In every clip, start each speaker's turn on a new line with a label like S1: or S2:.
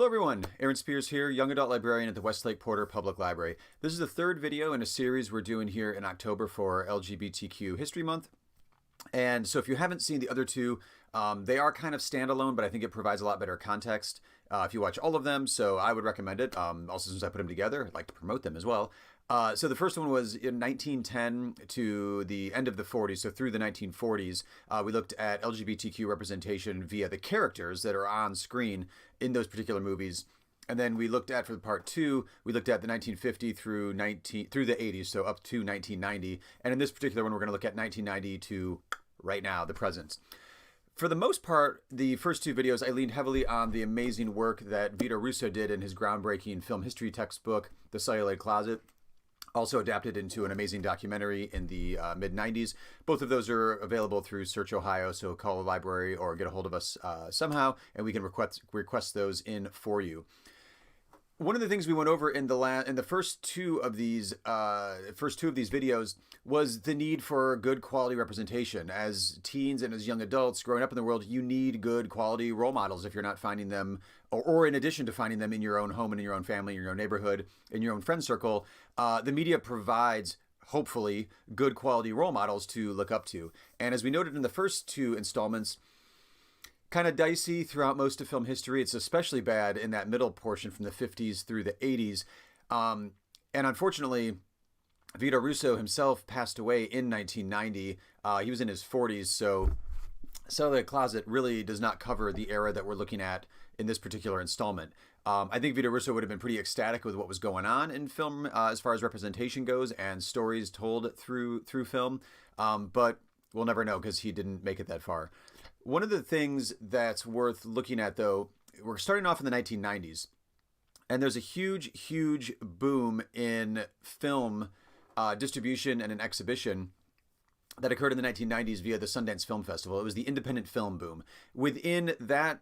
S1: Hello everyone, Aaron Spears here, Young Adult Librarian at the Westlake Porter Public Library. This is the third video in a series we're doing here in October for LGBTQ History Month. And so if you haven't seen the other two, they are kind of standalone, but I think it provides a lot better context if you watch all of them, so I would recommend it. Also, since I put them together, I'd like to promote them as well. So the first one was in 1910 to the end of the 40s, so through the 1940s. We looked at LGBTQ representation via the characters that are on screen in those particular movies. And then we looked at, for part two, we looked at the 1950 through the 80s, so up to 1990. And in this particular one, we're going to look at 1990 to right now, the present. For the most part, the first two videos, I leaned heavily on the amazing work that Vita Russo did in his groundbreaking film history textbook, The Celluloid Closet, also adapted into an amazing documentary in the mid-90s. Both of those are available through Search Ohio, so call the library or get a hold of us somehow, and we can request those in for you. One of the things we went over in the first two of these videos was the need for good quality representation. As teens and as young adults growing up in the world, you need good quality role models if you're not finding them, or in addition to finding them in your own home and in your own family, in your own neighborhood, in your own friend circle. The media provides, hopefully, good quality role models to look up to. And as we noted in the first two installments, kind of dicey throughout most of film history. It's especially bad in that middle portion from the 50s through the 80s. And unfortunately, Vita Russo himself passed away in 1990. He was in his 40s, so Celluloid Closet really does not cover the era that we're looking at in this particular installment. I think Vita Russo would have been pretty ecstatic with what was going on in film as far as representation goes and stories told through film, but we'll never know because he didn't make it that far. One of the things that's worth looking at, though, we're starting off in the 1990s, and there's a huge boom in film distribution and an exhibition that occurred in the 1990s via the Sundance Film Festival. It was the independent film boom. Within that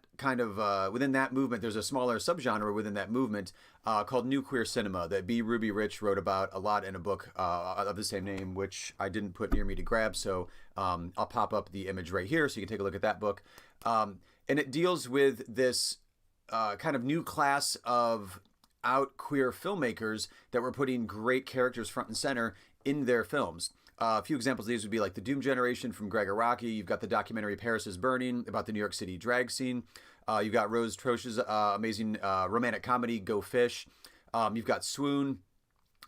S1: within that movement, there's a smaller subgenre within that movement called New Queer Cinema that B. Ruby Rich wrote about a lot in a book of the same name, which I didn't put near me to grab, so I'll pop up the image right here so you can take a look at that book. And it deals with this kind of new class of out queer filmmakers that were putting great characters front and center in their films. A few examples of these would be like The Doom Generation from Greg Araki. You've got the documentary Paris is Burning about the New York City drag scene. You've got Rose Troche's amazing romantic comedy, Go Fish. You've got Swoon.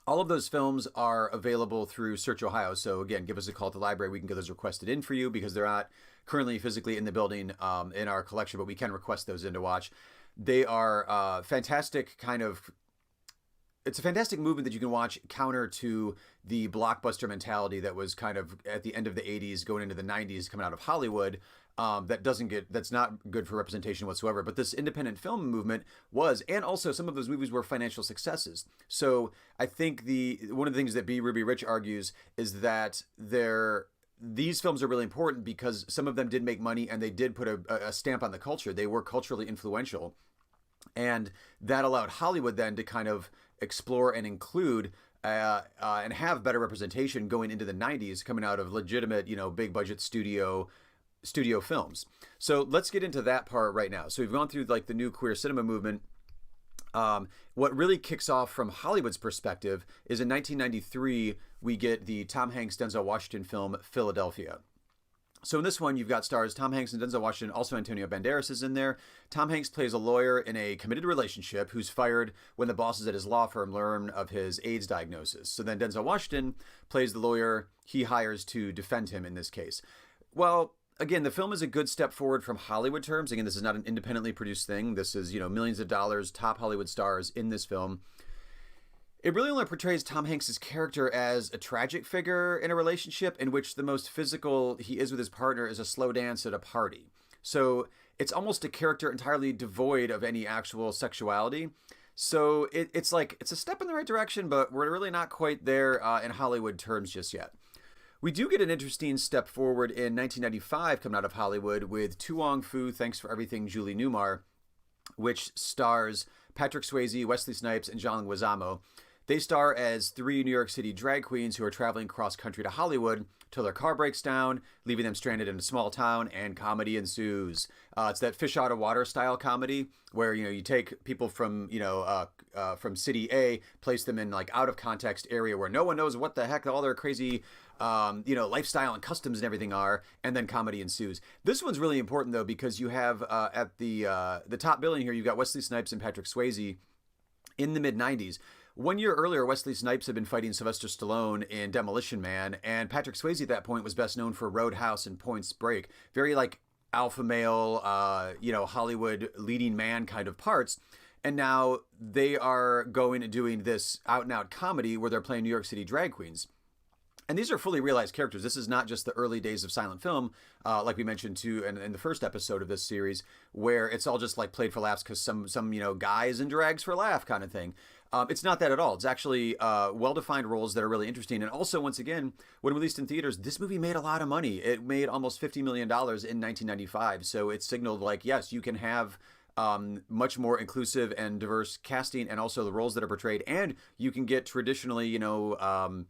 S1: All of those films are available through Search Ohio. So again, give us a call at the library. We can get those requested in for you because they're not currently physically in the building in our collection, but we can request those in to watch. They are fantastic it's a fantastic movement that you can watch counter to the blockbuster mentality that was kind of at the end of the 80s, going into the 90s, coming out of Hollywood. That's not good for representation whatsoever. But this independent film movement was, and also some of those movies were financial successes. So I think one of the things that B. Ruby Rich argues is that these films are really important because some of them did make money and they did put a stamp on the culture. They were culturally influential. And that allowed Hollywood then to kind of explore and include and have better representation going into the 90s, coming out of legitimate, big budget studio films. So let's get into that part right now. So we've gone through like the new queer cinema movement. What really kicks off from Hollywood's perspective is in 1993, we get the Tom Hanks, Denzel Washington film Philadelphia. So in this one, you've got stars Tom Hanks and Denzel Washington. Also, Antonio Banderas is in there. Tom Hanks plays a lawyer in a committed relationship who's fired when the bosses at his law firm learn of his AIDS diagnosis. So then Denzel Washington plays the lawyer he hires to defend him in this case. Well, again, the film is a good step forward from Hollywood terms. Again, this is not an independently produced thing. This is, millions of dollars, top Hollywood stars in this film. It really only portrays Tom Hanks' character as a tragic figure in a relationship in which the most physical he is with his partner is a slow dance at a party. So it's almost a character entirely devoid of any actual sexuality. So it's a step in the right direction, but we're really not quite there in Hollywood terms just yet. We do get an interesting step forward in 1995 coming out of Hollywood with Tu Wong Fu, Thanks for Everything, Julie Newmar, which stars Patrick Swayze, Wesley Snipes, and John Leguizamo. They star as three New York City drag queens who are traveling cross country to Hollywood till their car breaks down, leaving them stranded in a small town, and comedy ensues. It's that fish out of water style comedy where, you know, you take people from, from city A, place them in like out of context area where no one knows what the heck all their crazy lifestyle and customs and everything are, and then comedy ensues. This one's really important though because you have at the top billing here, you've got Wesley Snipes and Patrick Swayze in the mid '90s. 1 year earlier, Wesley Snipes had been fighting Sylvester Stallone in Demolition Man, and Patrick Swayze at that point was best known for Roadhouse and Point's Break. Very like alpha male, Hollywood leading man kind of parts. And now they are going and doing this out and out comedy where they're playing New York City drag queens. And these are fully realized characters. This is not just the early days of silent film, like we mentioned too in the first episode of this series, where it's all just like played for laughs because some guys in drags for a laugh kind of thing. It's not that at all. It's actually well-defined roles that are really interesting. And also, once again, when released in theaters, this movie made a lot of money. It made almost $50 million in 1995. So it signaled like, yes, you can have much more inclusive and diverse casting and also the roles that are portrayed. And you can get traditionally, kind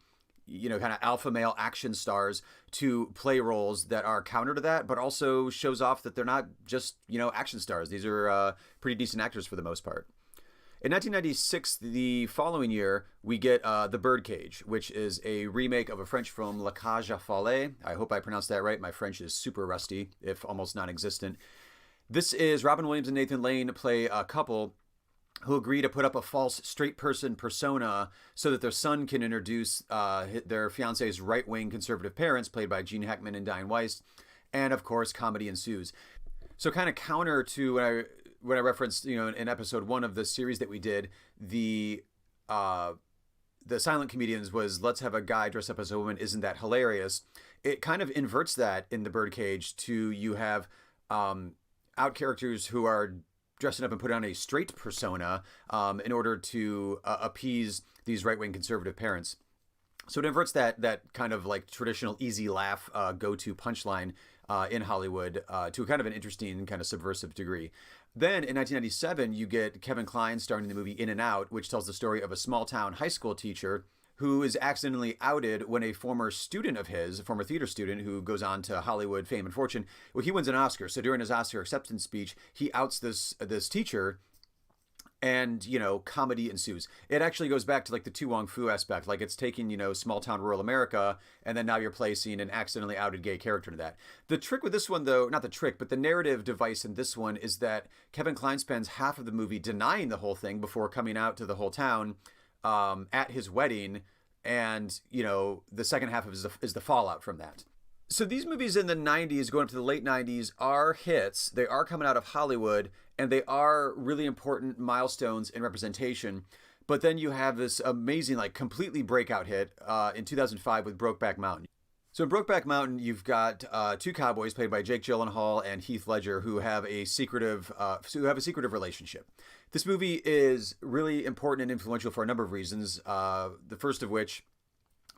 S1: of alpha male action stars to play roles that are counter to that, but also shows off that they're not just, action stars. These are pretty decent actors for the most part. In 1996, the following year, we get The Birdcage, which is a remake of a French film, La Cage aux Folles. I hope I pronounced that right. My French is super rusty, if almost non-existent. This is Robin Williams and Nathan Lane play a couple who agree to put up a false straight person persona so that their son can introduce their fiance's right-wing conservative parents, played by Gene Hackman and Diane Weiss. And, of course, comedy ensues. So kind of counter to when I referenced, in episode 1 of the series that we did, the silent comedians was, let's have a guy dress up as a woman, isn't that hilarious? It kind of inverts that in The Birdcage to you have out characters who are dressing up and putting on a straight persona in order to appease these right-wing conservative parents. So it inverts that kind of like traditional easy laugh go-to punchline in Hollywood to kind of an interesting kind of subversive degree. Then in 1997, you get Kevin Kline starring in the movie In and Out, which tells the story of a small-town high school teacher who is accidentally outed when a former student of his, a former theater student who goes on to Hollywood fame and fortune, well, he wins an Oscar. So during his Oscar acceptance speech, he outs this teacher, and, comedy ensues. It actually goes back to like the Tu Wong Fu aspect. Like it's taking, small town rural America, and then now you're placing an accidentally outed gay character to that. The trick with this one, though, not the trick, but the narrative device in this one is that Kevin Kline spends half of the movie denying the whole thing before coming out to the whole town at his wedding. And, the second half is the fallout from that. So these movies in the 90s, going up to the late 90s, are hits. They are coming out of Hollywood, and they are really important milestones in representation. But then you have this amazing, like, completely breakout hit in 2005 with Brokeback Mountain. So in Brokeback Mountain, you've got two cowboys played by Jake Gyllenhaal and Heath Ledger who have a secretive relationship. This movie is really important and influential for a number of reasons. The first of which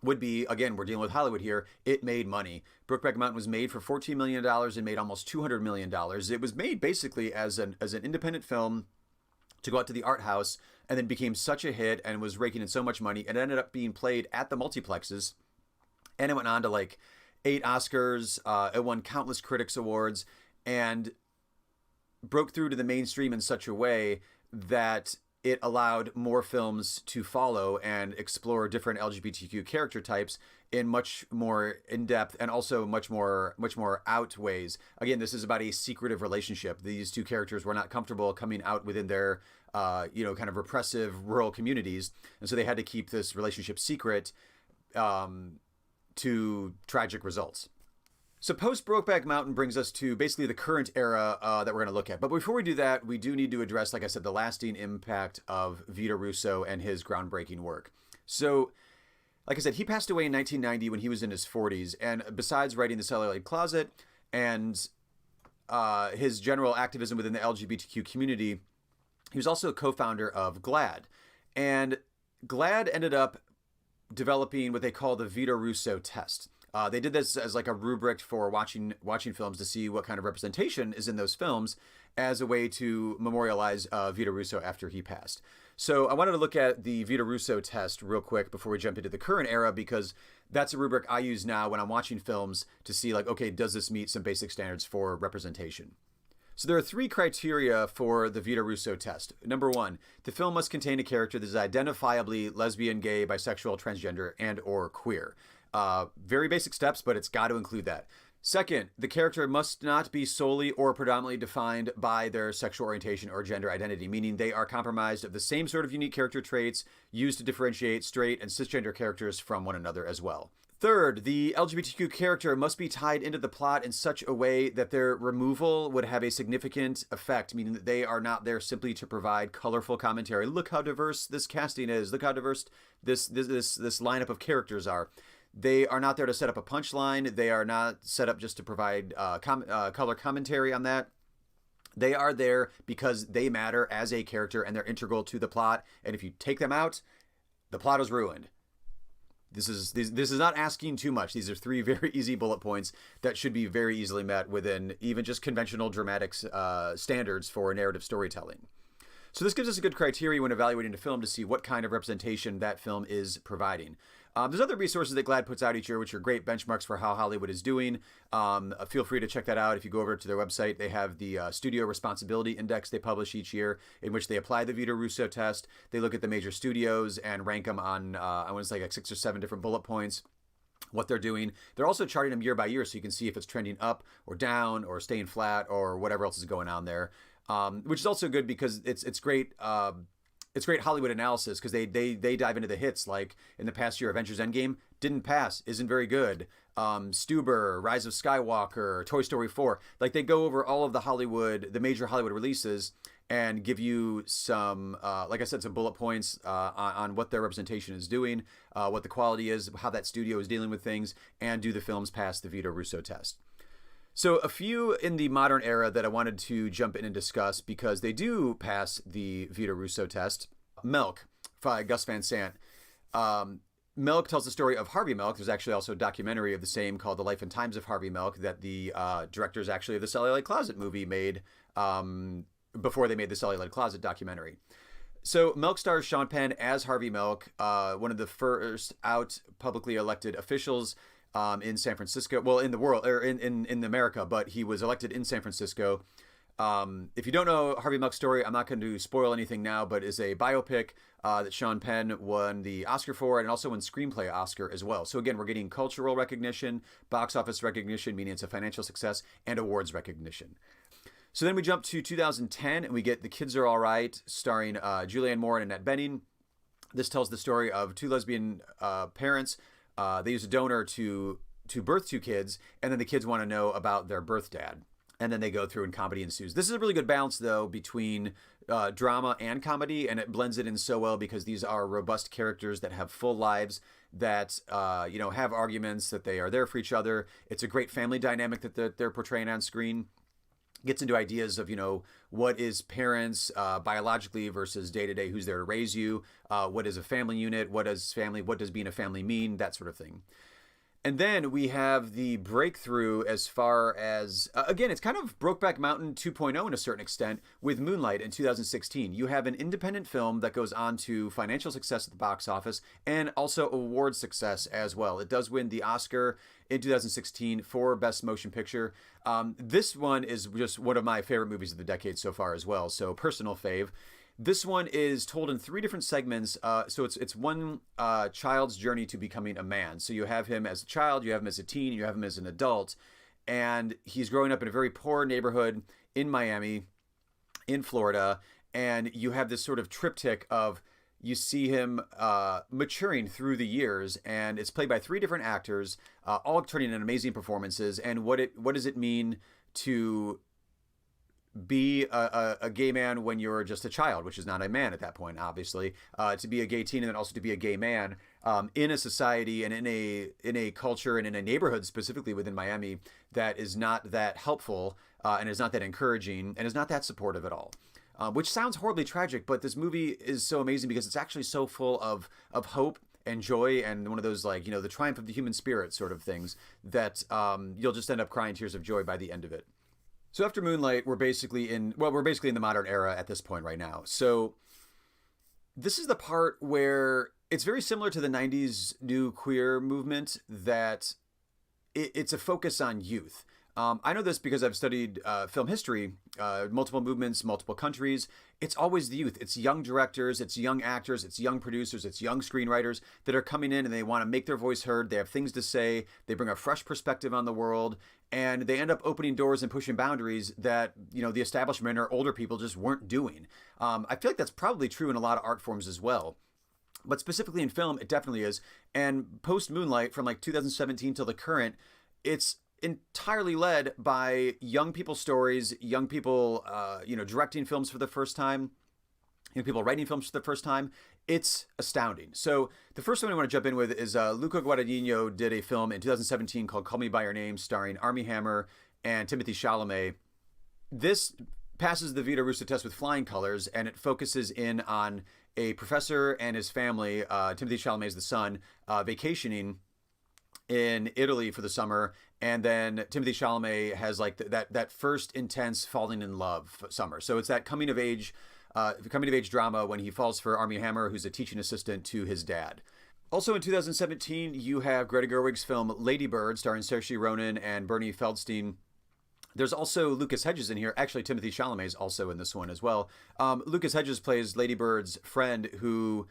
S1: would be, again, we're dealing with Hollywood here, it made money. Brokeback Mountain was made for $14 million and made almost $200 million. It was made basically as an independent film to go out to the art house, and then became such a hit and was raking in so much money. It ended up being played at the multiplexes, and it went on to like 8 Oscars. It won countless critics awards and broke through to the mainstream in such a way that it allowed more films to follow and explore different LGBTQ character types in much more in-depth and also much more out ways. Again, this is about a secretive relationship. These two characters were not comfortable coming out within their, kind of repressive rural communities. And so they had to keep this relationship secret to tragic results. So post Brokeback Mountain brings us to basically the current era that we're going to look at. But before we do that, we do need to address, like I said, the lasting impact of Vita Russo and his groundbreaking work. So, like I said, he passed away in 1990 when he was in his 40s. And besides writing The Celluloid Closet and his general activism within the LGBTQ community, he was also a co-founder of GLAAD. And GLAAD ended up developing what they call the Vita Russo test. They did this as like a rubric for watching films to see what kind of representation is in those films as a way to memorialize Vita Russo after he passed. So I wanted to look at the Vita Russo test real quick before we jump into the current era, because that's a rubric I use now when I'm watching films to see, like, okay, does this meet some basic standards for representation? So there are 3 criteria for the Vita Russo test. Number 1, the film must contain a character that is identifiably lesbian, gay, bisexual, transgender, and or queer. Very basic steps, but it's got to include that. Second, the character must not be solely or predominantly defined by their sexual orientation or gender identity, meaning they are comprised of the same sort of unique character traits used to differentiate straight and cisgender characters from one another as well. Third, the LGBTQ character must be tied into the plot in such a way that their removal would have a significant effect, meaning that they are not there simply to provide colorful commentary. Look how diverse this casting is. Look how diverse this lineup of characters are. They are not there to set up a punchline. They are not set up just to provide color commentary on that. They are there because they matter as a character and they're integral to the plot. And if you take them out, the plot is ruined. This is not asking too much. These are 3 very easy bullet points that should be very easily met within even just conventional dramatic standards for narrative storytelling. So this gives us a good criteria when evaluating a film to see what kind of representation that film is providing. There's other resources that GLAAD puts out each year, which are great benchmarks for how Hollywood is doing. Feel free to check that out. If you go over to their website, they have the Studio Responsibility Index they publish each year, in which they apply the Vita Russo test. They look at the major studios and rank them on, I want to say, like 6 or 7 different bullet points, what they're doing. They're also charting them year by year, so you can see if it's trending up or down or staying flat or whatever else is going on there, which is also good because it's great. It's great Hollywood analysis because they dive into the hits. Like in the past year, Avengers Endgame didn't pass, isn't very good. Stuber, Rise of Skywalker, Toy Story 4. Like they go over all of the major Hollywood releases and give you some, like I said, some bullet points on what their representation is doing, what the quality is, how that studio is dealing with things, and do the films pass the Vita Russo test. So a few in the modern era that I wanted to jump in and discuss because they do pass the Vita Russo test. Milk by Gus Van Sant. Milk tells the story of Harvey Milk. There's actually also a documentary of the same called The Life and Times of Harvey Milk that the directors actually of the Celluloid Closet movie made before they made the Celluloid Closet documentary. So Milk stars Sean Penn as Harvey Milk, one of the first out publicly elected officials in San Francisco, well, in the world, or in America, but he was elected in San Francisco. If you don't know Harvey Milk's story, I'm not going to spoil anything now, but is a biopic that Sean Penn won the Oscar for and also won Screenplay Oscar as well. So again, we're getting cultural recognition, box office recognition, meaning it's a financial success, and awards recognition. So then we jump to 2010 and we get The Kids Are All Right, starring Julianne Moore and Annette Bening. This tells the story of 2 lesbian parents. They use a donor to birth 2 kids, and then the kids want to know about their birth dad. And then they go through and comedy ensues. This is a really good balance, though, between drama and comedy, and it blends it in so well because these are robust characters that have full lives, that have arguments, that they are there for each other. It's a great family dynamic that they're portraying on screen. Gets into ideas of, what is parents biologically versus day-to-day, who's there to raise you, what is a family unit, what does being a family mean, that sort of thing. And then we have the breakthrough as far as, again, it's kind of Brokeback Mountain 2.0 in a certain extent with Moonlight in 2016. You have an independent film that goes on to financial success at the box office and also award success as well. It does win the Oscar in 2016 for Best Motion Picture. This one is just one of my favorite movies of the decade so far as well, so personal fave. This one is told in 3 different segments. So it's one child's journey to becoming a man. So you have him as a child, you have him as a teen, you have him as an adult. And he's growing up in a very poor neighborhood in Miami, in Florida. And you have this sort of triptych of, you see him maturing through the years. And it's played by 3 different actors, all turning in amazing performances. And what does it mean to be a gay man when you're just a child, which is not a man at that point, obviously, to be a gay teen and then also to be a gay man in a society and in a culture and in a neighborhood specifically within Miami that is not that helpful and is not that encouraging and is not that supportive at all. Which sounds horribly tragic, but this movie is so amazing because it's actually so full of hope and joy and one of those, like, the triumph of the human spirit sort of things that you'll just end up crying tears of joy by the end of it. So after Moonlight, we're basically in the modern era at this point right now. So This is the part where it's very similar to the 90s new queer movement, that it's a focus on youth. I know this because I've studied film history, multiple movements, multiple countries. It's always the youth. It's young directors, it's young actors, it's young producers, it's young screenwriters that are coming in and they want to make their voice heard. They have things to say. They bring a fresh perspective on the world, and they end up opening doors and pushing boundaries that, the establishment or older people just weren't doing. I feel like that's probably true in a lot of art forms as well. But specifically in film, it definitely is. And post Moonlight, from like 2017 till the current, it's entirely led by young people's stories, young people, directing films for the first time, young people writing films for the first time. It's astounding. So the first one I want to jump in with is Luca Guadagnino did a film in 2017 called Call Me By Your Name, starring Armie Hammer and Timothée Chalamet. This passes the Vita Russo test with flying colors, and it focuses in on a professor and his family, Timothée Chalamet is the son, vacationing in Italy for the summer, and then Timothée Chalamet has like that first intense falling in love summer. So it's that coming of age drama when he falls for Armie Hammer, who's a teaching assistant to his dad. Also in 2017, you have Greta Gerwig's film Lady Bird, starring Saoirse Ronan and Bernie Feldstein. There's also Lucas Hedges in here. Actually, Timothée Chalamet is also in this one as well. Lucas Hedges plays Lady Bird's friend, who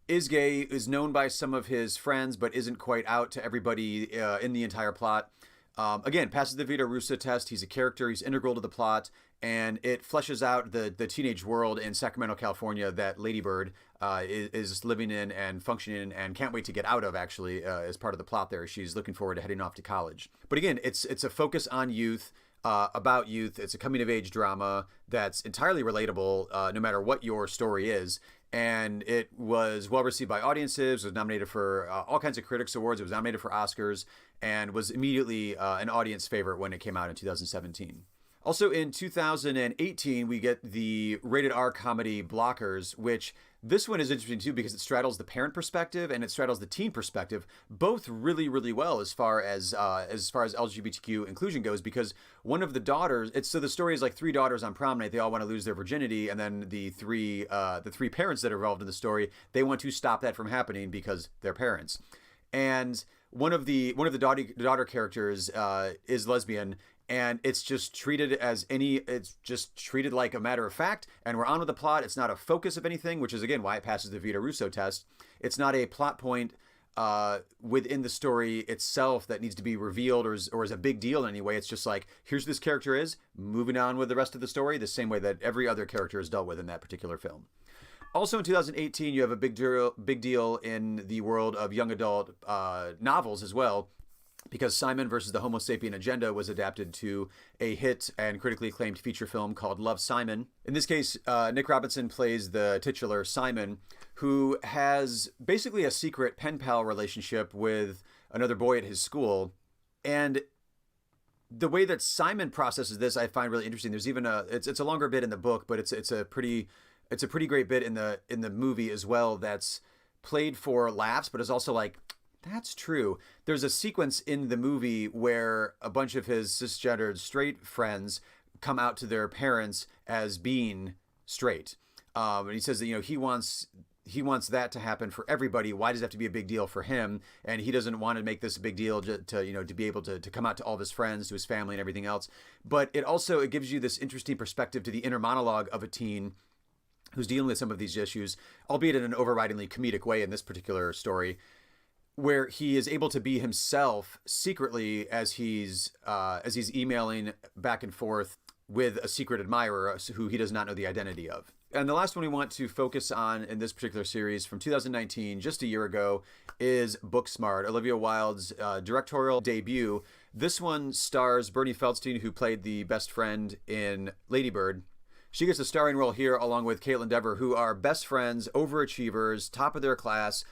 S1: is gay, is known by some of his friends, but isn't quite out to everybody in the entire plot. Again, passes the Vita Russo test. He's a character. He's integral to the plot, and it fleshes out the teenage world in Sacramento, California that Lady Bird is living in and functioning in, and can't wait to get out of, actually, as part of the plot there. She's looking forward to heading off to college. But again, it's a focus on youth. About youth. It's a coming-of-age drama that's entirely relatable, no matter what your story is. And it was well-received by audiences, was nominated for all kinds of critics awards. It was nominated for Oscars, and was immediately an audience favorite when it came out in 2017. Also in 2018, we get the rated R comedy Blockers, which this one is interesting too because it straddles the parent perspective and it straddles the teen perspective, both really, really well as far as LGBTQ inclusion goes. Because one of the daughters, so the story is like three daughters on prom night. They all want to lose their virginity, and then the three parents that are involved in the story, they want to stop that from happening because they're parents. And one of the daughter characters is lesbian. And it's just treated like a matter of fact, and we're on with the plot. It's not a focus of anything, which is, again, why it passes the Vita Russo test. It's not a plot point within the story itself that needs to be revealed or is a big deal in any way. It's just like, here's this character is, moving on with the rest of the story, the same way that every other character is dealt with in that particular film. Also in 2018, you have a big deal in the world of young adult novels as well, because Simon versus the Homo Sapien Agenda was adapted to a hit and critically acclaimed feature film called Love, Simon. In this case, Nick Robinson plays the titular Simon, who has basically a secret pen pal relationship with another boy at his school. And the way that Simon processes this, I find really interesting. There's even it's a longer bit in the book, but it's a pretty great bit in the movie as well. That's played for laughs, but is also like, that's true. There's a sequence in the movie where a bunch of his cisgendered straight friends come out to their parents as being straight. And he says that, he wants that to happen for everybody. Why does it have to be a big deal for him? And he doesn't want to make this a big deal to be able to come out to all of his friends, to his family and everything else. But it gives you this interesting perspective to the inner monologue of a teen who's dealing with some of these issues, albeit in an overridingly comedic way in this particular story, where he is able to be himself secretly as he's emailing back and forth with a secret admirer who he does not know the identity of. And the last one we want to focus on in this particular series from 2019, just a year ago, is Booksmart, Olivia Wilde's directorial debut. This one stars Bernie Feldstein, who played the best friend in Lady Bird. She gets a starring role here along with Caitlin Dever, who are best friends, overachievers, top of their class,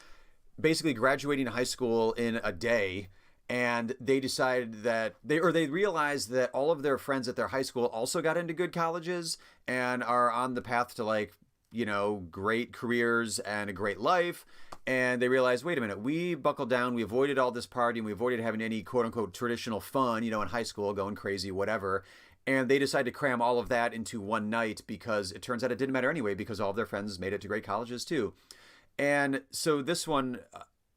S1: basically graduating high school in a day. And they decided that they realized that all of their friends at their high school also got into good colleges and are on the path to great careers and a great life. And they realized, wait a minute, we buckled down, we avoided all this partying, we avoided having any quote unquote traditional fun, in high school, going crazy, whatever. And they decided to cram all of that into one night because it turns out it didn't matter anyway because all of their friends made it to great colleges too. And so this one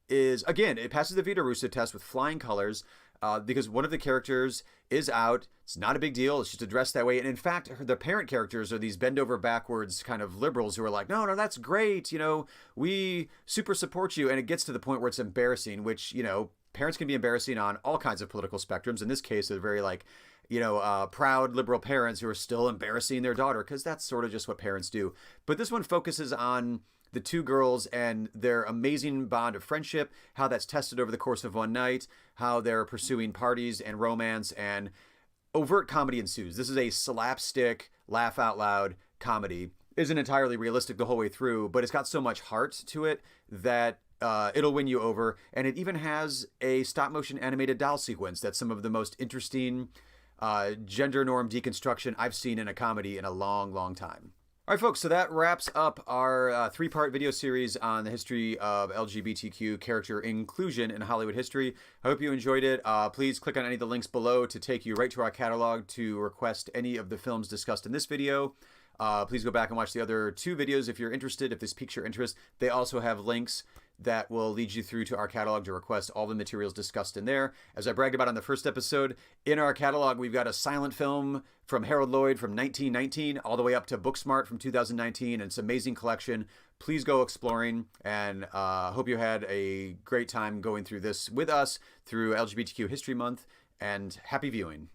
S1: is, again, it passes the Vita Russo test with flying colors because one of the characters is out. It's not a big deal. It's just addressed that way. And in fact, the parent characters are these bend over backwards kind of liberals who are like, no, that's great. We super support you. And it gets to the point where it's embarrassing, which, parents can be embarrassing on all kinds of political spectrums. In this case, they're very proud liberal parents who are still embarrassing their daughter because that's sort of just what parents do. But this one focuses on the two girls and their amazing bond of friendship, how that's tested over the course of one night, how they're pursuing parties and romance, and overt comedy ensues. This is a slapstick, laugh out loud comedy. Isn't entirely realistic the whole way through, but it's got so much heart to it that it'll win you over. And it even has a stop motion animated doll sequence that's some of the most interesting gender norm deconstruction I've seen in a comedy in a long, long time. All right, folks, so that wraps up our three-part video series on the history of LGBTQ character inclusion in Hollywood history. I hope you enjoyed it. Please click on any of the links below to take you right to our catalog to request any of the films discussed in this video. Please go back and watch the other two videos if you're interested, if this piques your interest. They also have links that will lead you through to our catalog to request all the materials discussed in there. As I bragged about on the first episode, in our catalog, we've got a silent film from Harold Lloyd from 1919 all the way up to Booksmart from 2019. And it's an amazing collection. Please go exploring, and hope you had a great time going through this with us through LGBTQ History Month, and happy viewing.